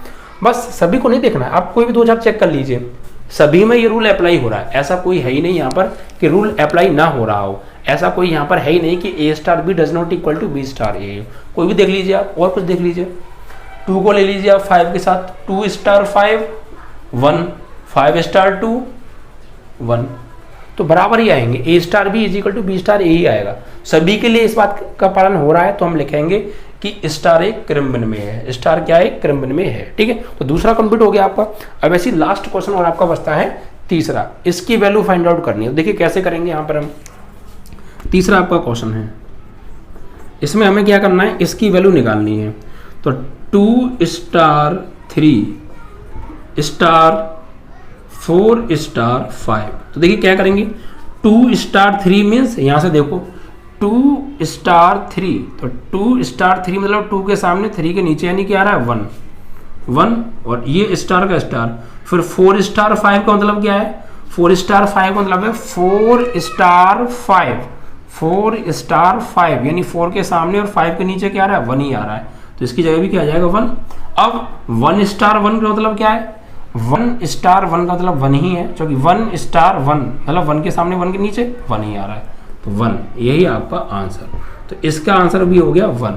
बस सभी को नहीं देखना है, आप कोई भी 2 चार चेक कर लीजिए, सभी में ये रूल अप्लाई हो रहा है। ऐसा कोई है ही नहीं यहाँ पर कि रूल अप्लाई ना हो रहा हो, ऐसा कोई यहाँ पर है ही नहीं कि A star B does not equal to B star A। कोई भी देख लीजिए आप, और कुछ देख लीजिए, 2 को ले लीजिए आप 5 के साथ, 2 स्टार 5 1, 5 स्टार 2 1, तो बराबर ही आएंगे। A star B is equal to B star A ही आएगा। सभी के लिए इस बात का पालन हो रहा है, तो हम लिखेंगे कि स्टार एक क्रम विनिमय है। स्टार क्या है? क्रम विनिमय है। ठीक है, तो दूसरा कंप्लीट हो गया आपका। अब ऐसी लास्ट क्वेश्चन और आपका बचता है तीसरा, इसकी वैल्यू फाइंड आउट करनी है। देखिए कैसे करेंगे यहाँ पर हम। तीसरा आपका क्वेश्चन है, इसमें हमें क्या करना है? इसकी वैल्यू निकालनी है। तो 2 स्टार 3 स्टार 4 स्टार 5, तो देखिए क्या करेंगे, 2 स्टार 3 मीन्स यहाँ से देखो 2 स्टार 3, तो 2 स्टार 3 मतलब 2 के सामने 3 के नीचे यानी क्या आ रहा है 1 1, और ये स्टार का स्टार। फिर 4 स्टार 5 का मतलब क्या है? 4 स्टार 5 का मतलब है 4 स्टार 5, 4 स्टार 5 यानी 4 के सामने और 5 के नीचे क्या आ रहा है? 1 ही आ रहा है, तो इसकी जगह भी क्या आ जाएगा 1। अब 1 स्टार 1 का मतलब क्या है? 1 स्टार 1 का मतलब 1 ही है, क्योंकि 1 स्टार 1 मतलब 1 के सामने 1 के नीचे 1 ही आ रहा है, तो 1 यही आपका आंसर। तो इसका आंसर भी हो गया 1।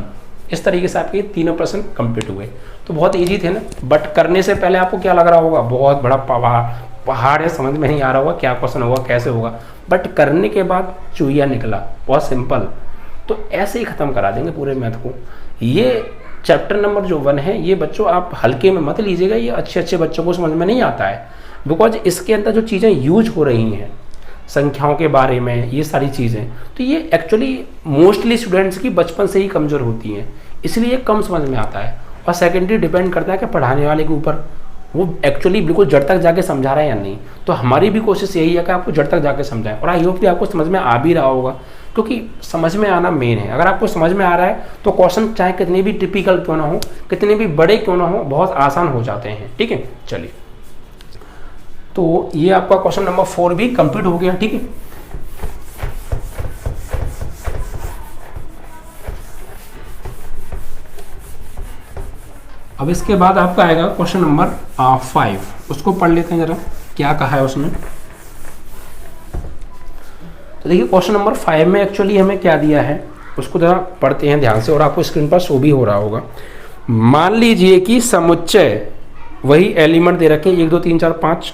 इस तरीके से आपके तीनों प्रश्न कंप्लीट हुए। तो बहुत इजी थे ना, बट करने से पहले आपको क्या लग रहा होगा? बहुत बड़ा पहाड़ है, समझ में नहीं आ रहा होगा क्या क्वेश्चन होगा, कैसे होगा, बट करने के बाद चूहिया निकला, बहुत सिंपल। तो ऐसे ही खत्म करा देंगे पूरे मैथ को। ये चैप्टर नंबर जो 1 है, ये बच्चों आप हल्के में मत लीजिएगा, ये अच्छे बच्चों को समझ में नहीं आता है, बिकॉज इसके अंदर जो चीज़ें यूज हो रही हैं संख्याओं के बारे में, ये सारी चीज़ें, तो ये एक्चुअली मोस्टली स्टूडेंट्स की बचपन से ही कमज़ोर होती हैं, इसलिए कम समझ में आता है। और सेकेंडरी डिपेंड करता है कि पढ़ाने वाले के ऊपर, वो एक्चुअली बिल्कुल जड़ तक जाके समझा रहा है या नहीं। तो हमारी भी कोशिश यही है कि आपको जड़ तक जाके समझाएं, और आई होप कि आपको समझ में आ भी रहा होगा, क्योंकि समझ में आना मेन है। अगर आपको समझ में आ रहा है तो क्वेश्चन चाहे कितने भी टिपिकल क्यों ना हो, कितने भी बड़े क्यों ना हो, बहुत आसान हो जाते हैं। ठीक है, चलिए, तो ये आपका क्वेश्चन नंबर 4 भी कंप्लीट हो गया। ठीक है, अब इसके बाद आपका आएगा क्वेश्चन नंबर 5, उसको पढ़ लेते हैं जरा क्या कहा है उसने। तो देखिए क्वेश्चन नंबर 5 में एक्चुअली हमें क्या दिया है, उसको जरा पढ़ते हैं ध्यान से, और आपको स्क्रीन पर शो भी हो रहा होगा। मान लीजिए कि समुच्चय वही एलिमेंट दे रखे 1 2 3 4 5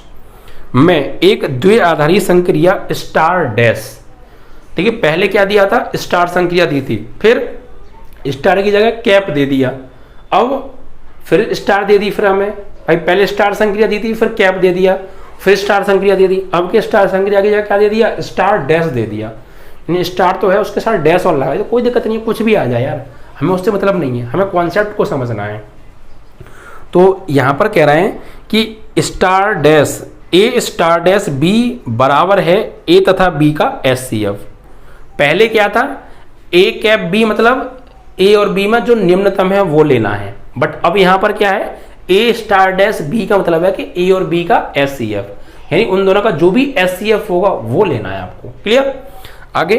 में एक द्विआधारी संक्रिया स्टार डैश। देखिए पहले क्या दिया था? स्टार संक्रिया दी थी, फिर स्टार की जगह कैप दे दिया, अब फिर स्टार दे दी, फिर हमें भाई पहले स्टार संक्रिया दी थी, फिर कैप दे दिया, फिर स्टार संक्रिया दे दी, अब के स्टार संक्रिया की जगह क्या दे दिया? स्टार डैश दे दिया। यानी स्टार तो है, उसके साथ डैश और लगा, तो कोई दिक्कत नहीं है, कुछ भी आ जाए यार, हमें उससे मतलब नहीं है, हमें कॉन्सेप्ट को समझना है। तो यहाँ पर कह रहे हैं कि स्टार डैश ए स्टार डैश बी बराबर है ए तथा बी का HCF। पहले क्या था? ए कैप बी मतलब ए और बी में जो निम्नतम है वो लेना है, बट अब यहाँ पर क्या है? ए स्टार डैश बी का मतलब है कि ए और बी का HCF, यानी उन दोनों का जो भी HCF होगा वो लेना है आपको। क्लियर? आगे,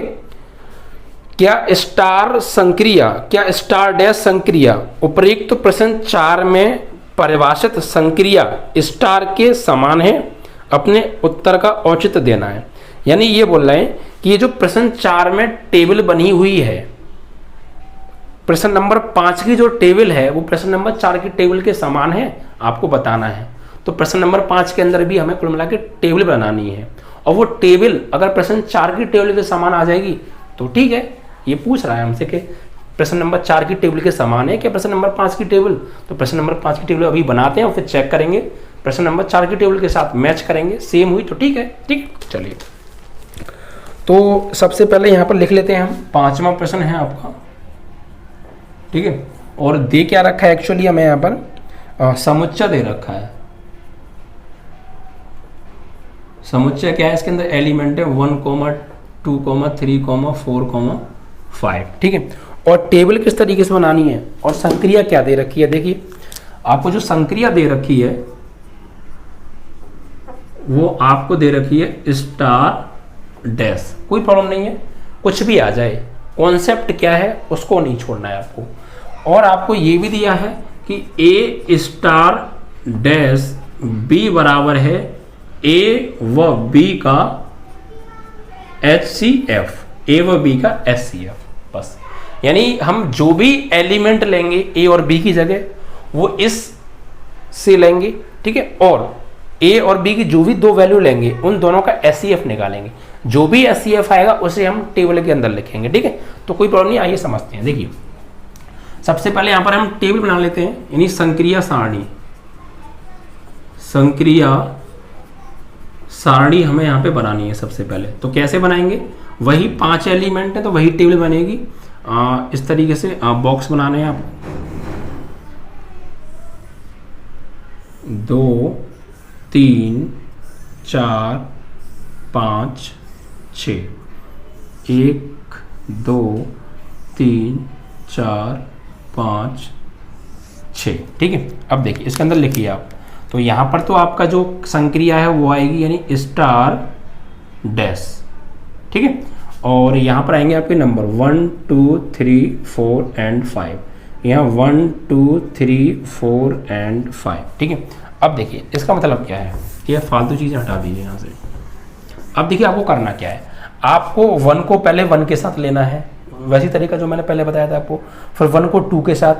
क्या स्टार संक्रिया, क्या स्टार डैश संक्रिया उपरोक्त प्रश्न 4 में परिभाषित संक्रिया स्टार के समान है? अपने उत्तर का औचित्य देना है। यानी ये बोल रहे हैं कि ये जो प्रश्न 4 में टेबल बनी हुई है, प्रश्न नंबर 5 की जो टेबल है वो प्रश्न नंबर 4 की टेबल के समान है, आपको बताना है। तो प्रश्न नंबर 5 के अंदर भी हमें कुल मिला के टेबल बनानी है, और वो टेबल अगर प्रश्न 4 की टेबल के समान आ जाएगी तो ठीक है। ये पूछ रहा है हमसे कि प्रश्न नंबर 4 की टेबल के समान है क्या प्रश्न नंबर 5 की टेबल? तो प्रश्न नंबर 5 की टेबल अभी बनाते हैं और फिर चेक करेंगे प्रश्न नंबर 4 की टेबल के साथ मैच करेंगे, सेम हुई तो ठीक है। ठीक, चलिए तो सबसे पहले यहाँ पर लिख लेते हैं हम, 5वां प्रश्न है आपका, ठीक है। और दे क्या रखा है एक्चुअली हमें यहाँ पर समुच्चय दे रखा है। समुच्चय क्या है, इसके अंदर एलिमेंट है 1, 2, 3, 4, 5, ठीक है। और टेबल किस तरीके से बनानी है और संक्रिया क्या दे रखी है। देखिए आपको जो संक्रिया दे रखी है वो आपको दे रखी है स्टार डैश, कोई प्रॉब्लम नहीं है, कुछ भी आ जाए, कॉन्सेप्ट क्या है उसको नहीं छोड़ना है आपको। और आपको ये भी दिया है कि ए स्टार डैश बी बराबर है ए व बी का HCF, ए व बी का SCF, बस। यानी हम जो भी एलिमेंट लेंगे ए और बी की जगह वो इस से लेंगे, ठीक है। और ए और बी की जो भी दो वैल्यू लेंगे उन दोनों का SCF निकालेंगे, जो भी SCF आएगा उसे हम टेबल के अंदर लिखेंगे, ठीक है। तो कोई प्रॉब्लम नहीं, आइए समझते हैं। देखिए सबसे पहले यहां पर हम टेबल बना लेते हैं, यानी संक्रिया सारणी। संक्रिया सारणी हमें यहां पे बनानी है सबसे पहले। तो कैसे बनाएंगे, वही 5 एलिमेंट है तो वही टेबल बनेगी। इस तरीके से बॉक्स बनाने हैं आप, 2, 3, 4, 5, 6, 1, 2, 3, 4, 5, 6, ठीक है। अब देखिए इसके अंदर लिखिए आप, तो यहाँ पर तो आपका जो संक्रिया है वो आएगी यानी स्टार डैश, ठीक है। और यहाँ पर आएंगे आपके नंबर 1, 2, 3, 4 एंड 5, यहाँ 1, 2, 3, 4 एंड 5, ठीक है। अब देखिए इसका मतलब क्या है, ये फालतू चीज़ें हटा दीजिए यहाँ से। अब देखिए आपको करना क्या है, आपको 1 को पहले 1 के साथ लेना है, वैसी तरीका जो मैंने पहले बताया था आपको। फिर 1 को 2 के साथ,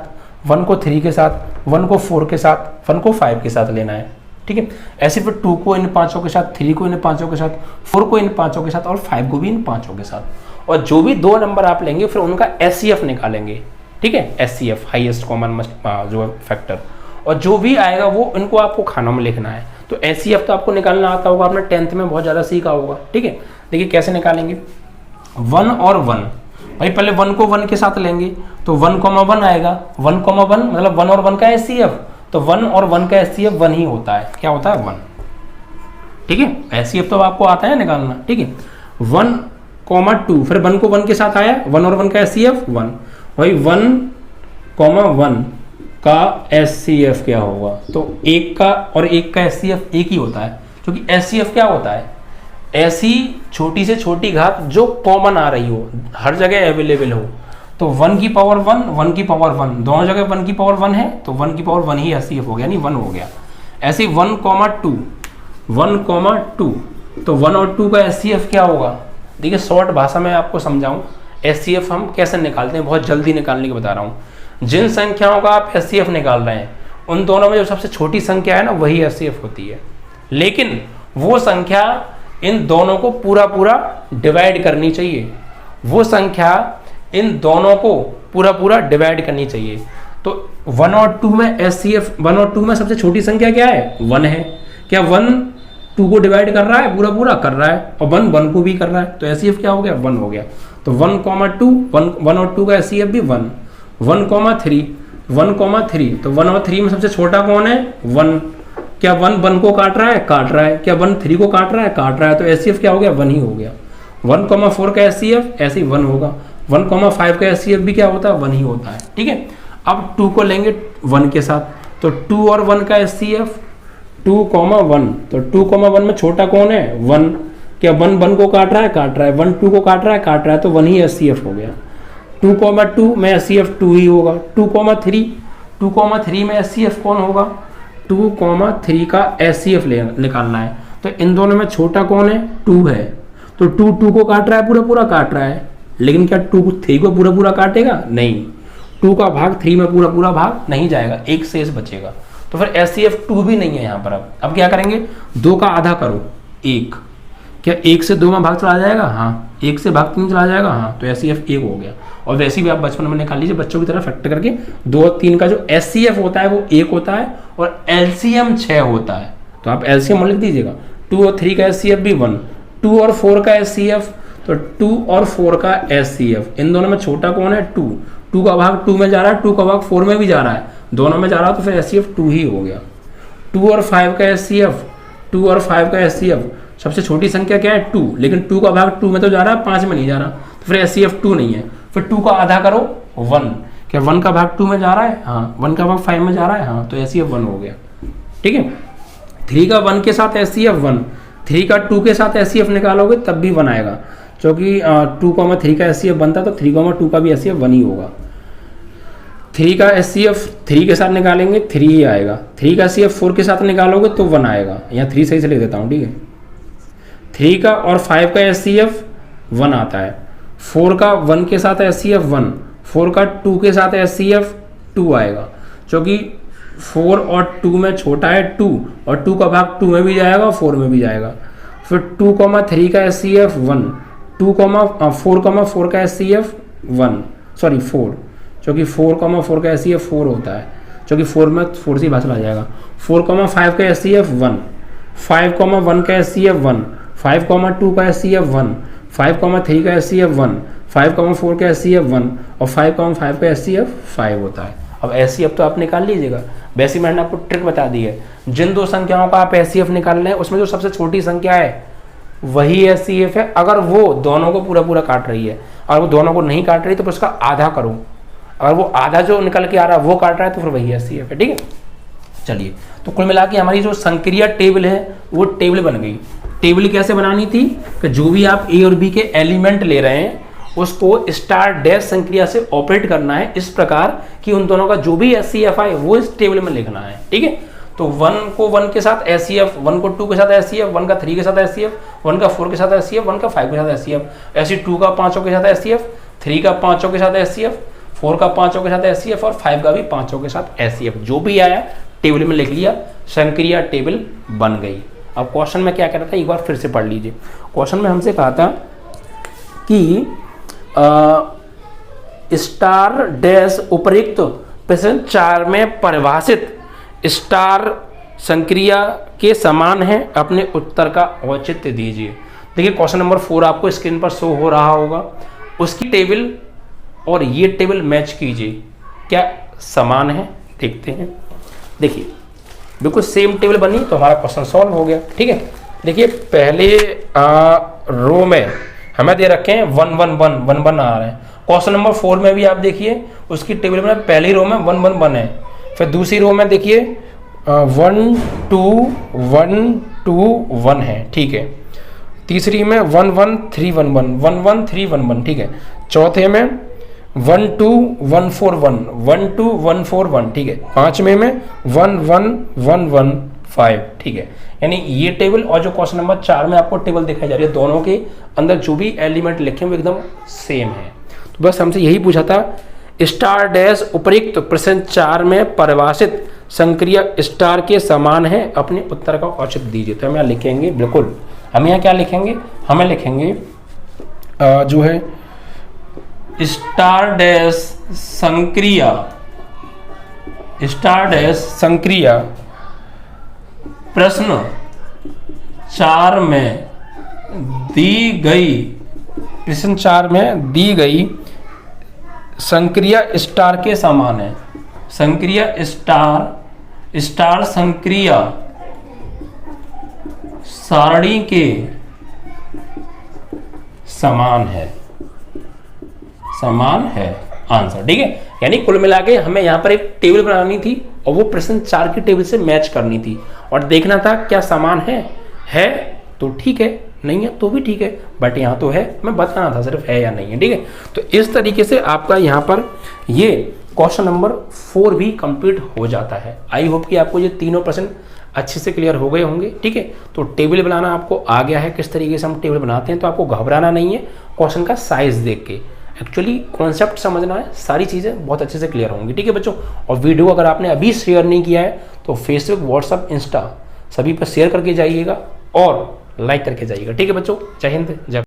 1 को 3 के साथ, 1 को 4 के साथ, 1 को 5 के साथ लेना है, ठीक है। ऐसे फिर 2 को इन 5 के साथ, 3 को इन 5 के साथ, 4 को इन 5 के साथ और 5 को भी इन 5 के साथ। और जो भी 2 नंबर आप लेंगे फिर उनका SCF निकालेंगे, ठीक है। SCF हाईएस्ट कॉमन जो फैक्टर, और जो भी आएगा वो इनको आपको खानों में लिखना है। तो SCF तो आपको निकालना आता होगा, आपने 10th में बहुत ज़्यादा सीखा होगा, ठीक है। देखिए कैसे निकालेंगे, 1 और 1, भाई पहले 1 को 1 के साथ लेंगे तो 1,1 आएगा, 1,1 मतलब 1 और 1 का SCF, तो 1 और 1 का SCF 1 ही होता है, क्या होता है 1, ठीक है। SCF तो आपको आता है निकालना, ठीक है। 1,2 फिर 1 को 1 के साथ आया, 1 और 1 का SCF 1, भाई 1,1 का SCF क्या होगा, तो 1 का और 1 का SCF 1 ही होता है, क्योंकि SCF क्या होता है, ऐसी छोटी से छोटी घात जो कॉमन आ रही हो, हर जगह अवेलेबल हो। तो 1 की पावर 1, 1 की पावर 1, दोनों जगह 1 की पावर 1 है तो 1 की पावर 1 ही SCF हो गया, यानी 1 हो गया। ऐसे 1,2, 1,2, तो 1 और 2 का SCF क्या होगा। देखिए शॉर्ट भाषा में आपको समझाऊं, SCF हम कैसे निकालते हैं, बहुत जल्दी निकालने की बता रहा हूँ। जिन संख्याओं का आप SCF निकाल रहे हैं उन दोनों में जो सबसे छोटी संख्या है ना वही SCF होती है, लेकिन वो संख्या इन दोनों को पूरा पूरा डिवाइड करनी चाहिए, वो संख्या इन दोनों को पूरा पूरा डिवाइड करनी चाहिए। तो 1 और 2 में SCF, 1 और 2 में सबसे छोटी संख्या क्या है, 1 है। क्या 1 2 को डिवाइड कर रहा है, पूरा पूरा कर रहा है, और 1 1 को भी कर रहा है, तो SCF क्या हो गया, 1 हो गया। तो 1,2, 1 और 2 का SCF भी 1, 1,3, 1,3, तो 1 और 3 में सबसे छोटा कौन है, 1। क्या 1 1 को काट रहा है, काट रहा है। क्या 1 3 को काट रहा है, काट रहा है, तो SCF क्या हो गया, 1 ही हो गया। 1,4 का SCF ऐसे ही 1 होगा, 1,5 का SCF भी क्या होता है, 1 ही होता है, ठीक है। अब 2 को लेंगे 1 के साथ, तो 2 और 1 का SCF 2,1, तो 2,1 में छोटा कौन है, 1। क्या 1 1 को काट रहा है, काट रहा है, 1 2 को काट रहा है, काट रहा है, तो 1 ही SCF हो गया। 2,2 में SCF 2 ही होगा। 2,3 में SCF कौन होगा, 2,3 का SCF निकालना है, तो इन दोनों में छोटा कौन है, 2 है। तो 2 को काट रहा है, पूरा पूरा काट रहा है, लेकिन क्या 2 3 को पूरा पूरा काटेगा, नहीं। 2 का भाग 3 में पूरा पूरा भाग नहीं जाएगा, एक शेष बचेगा, तो फिर SCF 2 भी नहीं है यहाँ पर। अब क्या करेंगे, 2 का आधा करो 1, क्या 1 से 2 में भाग चला जाएगा, हाँ। 1 से भाग 3 चला जाएगा, हाँ, तो SCF 1 हो गया। और वैसे भी आप बचपन में निकाल लीजिए बच्चों की तरह फैक्टर करके, 2 और 3 का जो SCF होता है वो 1 होता है और LCM 6 होता है। तो आप एलसीएम लिख दीजिएगा। 2 और 3 का एचसीएफ भी 1, 2 और 4 का एचसीएफ, तो 2 और 4 का एचसीएफ, इन दोनों में छोटा कौन है 2, 2 का भाग 2 में जा रहा है, 2 का भाग 4 में भी जा रहा है, दोनों में जा रहा है, तो फिर एचसीएफ 2 ही हो गया। 2 और 5 का एचसीएफ, 2 और 5 का एचसीएफ, सबसे छोटी संख्या क्या है 2, लेकिन 2 का भाग 2 में तो जा रहा है, 5 में नहीं जा रहा, तो फिर एचसीएफ 2 नहीं है। फिर 2 का आधा करो 1, क्या 1 का भाग 2 में जा रहा है, हाँ 1 का भाग 5 में जा रहा है, हाँ तो एचसीएफ 1 हो गया। ठीक है, 3 का 1 के साथ एचसीएफ 1, 3 का 2 के साथ एचसीएफ निकालोगे तब भी 1 आएगा, क्योंकि 2,3 का एचसीएफ बनता है तो 3,2 का भी एचसीएफ 1 ही होगा। 3 का एचसीएफ 3 के साथ निकालेंगे 3 ही आएगा, 3 का एचसीएफ 4 के साथ निकालोगे तो 1 आएगा, यहाँ 3 सही से लिख देता हूँ। ठीक है, 3 का और 5 का एचसीएफ 1 आता है, 4 का 1 के साथ एचसीएफ 1, 4 का 2 के साथ एचसीएफ 2 आएगा, क्योंकि 4 और 2 में छोटा है 2, और 2 का भाग 2 में भी जाएगा और 4 में भी जाएगा। फिर 2,3 का एचसीएफ 1, 4,4 का एचसीएफ 4, क्योंकि 4,4 का एचसीएफ 4 होता है, क्योंकि 4 में 4 से भाग आ जाएगा। 4,5 का एचसीएफ 1, 5,1 का एचसीएफ 1, 5,2 का एचसीएफ 1, 5,3 का एचसीएफ 1, 5,4 का एचसीएफ 1 और 5,5 का एचसीएफ 5 होता है। अब एचसीएफ तो आप निकाल लीजिएगा, वैसे मैंने आपको ट्रिक बता दी है, जिन दो संख्याओं का आप एचसीएफ निकाल रहे हैं उसमें जो सबसे छोटी संख्या है वही एचसीएफ है, अगर वो दोनों को पूरा पूरा काट रही है, और वो दोनों को नहीं काट रही तो फिर उसका आधा करो, अगर वो आधा जो निकल के आ रहा है वो काट रहा है तो फिर वही एचसीएफ है। ठीक है, चलिए, तो कुल मिला के हमारी जो संक्रिया टेबल है वो टेबल बन गई। टेबल कैसे बनानी थी कि जो भी आप ए और बी के एलिमेंट ले रहे हैं उसको स्टार डैश संक्रिया से ऑपरेट करना है, इस प्रकार कि उन दोनों का जो भी एचसीएफ आए वो इस टेबल में लिखना है। ठीक है, तो 1 को 1 के साथ एचसीएफ, 1 को 2 के साथ एचसीएफ, 1 का 3 के साथ एचसीएफ, 1 का 4 के साथ एचसीएफ, 1 का 5 के साथ एचसीएफ, ऐसे 2 का 5 के साथ एचसीएफ, 3 का 5 के साथ एचसीएफ, 4 का 5 के साथ एचसीएफ और 5 का भी 5 के साथ एचसीएफ, जो भी आया टेबल में लिख लिया, संक्रिया टेबल बन गई। अब क्वेश्चन में क्या कह रहा था एक बार फिर से पढ़ लीजिए। क्वेश्चन में हमसे कहा था कि स्टार डैश उपयुक्त प्रश्न 4 में परिभाषित स्टार संक्रिया के समान है, अपने उत्तर का औचित्य दीजिए। देखिए क्वेश्चन नंबर 4 आपको स्क्रीन पर शो हो रहा होगा, उसकी टेबल और ये टेबल मैच कीजिए, क्या समान है देखते हैं। देखिए बिल्कुल सेम टेबल बनी तो हमारा क्वेश्चन सॉल्व हो गया। ठीक है, देखिए पहले रो में हमें दे रखे हैं 1 1 1 1 1 आ रहे हैं। क्वेश्चन नंबर 4 में भी आप देखिए उसकी टेबल में पहली रो में 1 1 1 है, फिर दूसरी रो में देखिए 1 2 1 2 1 है। ठीक है, तीसरी में 1 1 3 1 1 1 1 3 1 1। ठीक है, चौथे में 1 2 1 4 1 1 2 1 4 1। ठीक है, पांचवें में 1 1 1 1 5। ठीक है, यानी ये टेबल और जो क्वेश्चन नंबर 4 में आपको टेबल दिखाई जा रही है, दोनों के अंदर जो भी एलिमेंट लिखे वो एकदम सेम है। तो बस हमसे यही पूछा था, स्टार डैश उपयुक्त प्रश्न 4 में परिभाषित संक्रिया स्टार के समान है, अपने उत्तर का औचित्य दीजिए। तो हम यहाँ लिखेंगे, बिल्कुल हम यहाँ क्या लिखेंगे, हमें लिखेंगे जो है स्टार डैश संक्रिया प्रश्न 4 में दी गई संक्रिया स्टार के समान है। संक्रिया स्टार संक्रिया सारणी के समान है आंसर। ठीक है, यानी कुल मिला के हमें यहाँ पर एक टेबल बनानी थी और वो प्रश्न 4 की टेबल से मैच करनी थी और देखना था क्या समान है तो ठीक है, नहीं है तो भी ठीक है, बट यहाँ तो है, मैं बताना था सिर्फ है या नहीं है। ठीक है, तो इस तरीके से आपका यहाँ पर ये क्वेश्चन नंबर 4 भी कंप्लीट हो जाता है। आई होप कि आपको ये तीनों प्रश्न अच्छे से क्लियर हो गए होंगे। ठीक है, तो टेबल बनाना आपको आ गया है, किस तरीके से हम टेबल बनाते हैं, तो आपको घबराना नहीं है क्वेश्चन का साइज देख के, एक्चुअली कॉन्सेप्ट समझना है, सारी चीज़ें बहुत अच्छे से क्लियर होंगी। ठीक है बच्चों, और वीडियो अगर आपने अभी शेयर नहीं किया है तो फेसबुक, व्हाट्सअप, इंस्टा सभी पर शेयर करके जाइएगा और लाइक करके जाइएगा। ठीक है बच्चों, जय हिंद, जय